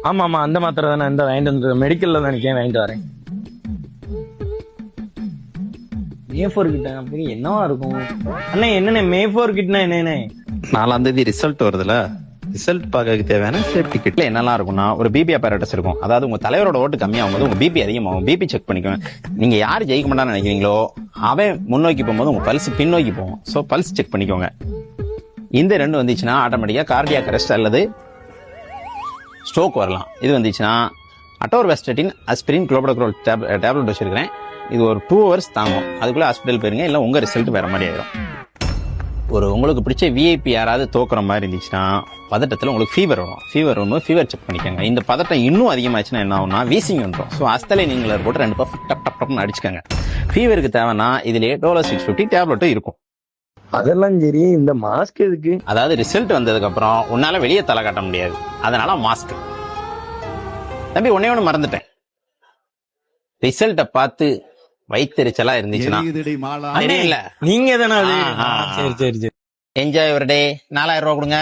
ஆமா ஆமா, அந்த மாத்திரை தானே இந்த வாங்கிட்டு வந்து மெடிக்கல்ல தான் நிக்கேன், வாங்கிட்டு வரேன். மே4 கிட்ட அப்படி என்னவா இருக்கும் அண்ணே? என்னண்ணே மே4 கிட்னா என்னண்ணே? 4ஆம் தேதி ரிசல்ட் வருதுல, ரிசல்ட் பார்க்கறதுக்கு தேவையான சேஃப்டி கிட்ல என்னெல்லாம் இருக்கும்னா, ஒரு பிபி அப்பரேட்டஸ் இருக்கும். அதாவது உங்க தலைவரோட ஓட்டு கம்மியாகும் போது உங்க பிபி அதிகமாகும். பிபி செக் பண்ணிக்கோங்க. நீங்க யார் ஜெயிக்க மாட்டான்னு நினைக்கிறீங்களோ அவன் முன்னோக்கி போகும்போது உங்க பல்ஸ் பின்னோக்கி போகும். ஸோ பல்ஸ் செக் பண்ணிக்கோங்க. இந்த ரெண்டு வந்துச்சுன்னா ஆட்டோமேட்டிக்கா கார்டியாக் அரெஸ்ட் அல்லது ஸ்ட்ரோக் வரலாம். இது வந்துச்சுன்னா அட்டோர்வாஸ்டட்டின், அஸ்பிரின், குளோபடோக்ரோல் டேப்லெட் வச்சிருக்கிறேன். இது ஒரு 2 hours தாங்கும். அதுக்குள்ள ஹாஸ்பிட்டல் போயிருங்க, இல்லை உங்க ரிசல்ட் வேற மாதிரி ஆயிடும். உங்களுக்கு பிடிச்ச விஐபி யாராவது தோக்குற மாதிரி இருந்துச்சுன்னா பதட்டத்தில் உங்களுக்கு ஃபீவர் வரும். ஃபீவர் வரும்போது ஃபீவர் செக் பண்ணிக்கோங்க. இந்த பதட்டம் இன்னும் அதிகமாச்சுன்னா என்ன ஆகும்னா வீசிங் வந்துடும். ஸோ அஸ்தலை நீங்களர் போட்டு 2 பஃப் டப் டப் டப்னு அடிச்சுக்கோங்க. ஃபீவருக்கு தேவைன்னா இதுலேயே டோலர் 650 டேப்லெட்டும் இருக்கும். அதெல்லாம் சரி, இந்த மாஸ்க் எதுக்கு? அதாவது ரிசல்ட் வந்ததுக்கு அப்புறம் உன்னால வெளியே தலை காட்ட முடியாது, அதனால மாஸ்க். தம்பி ஒன்னே ஒன்று மறந்துட்டேன், ரிசல்ட்டை பார்த்து வயிற்றுச்சலா இருந்துச்சுன்னா நீங்க தானே அது? ஆ, ஆ, ஆ. சரி சரி சரி. என்ஜாய் ஒரு டே 4000 ரூபா கொடுங்க.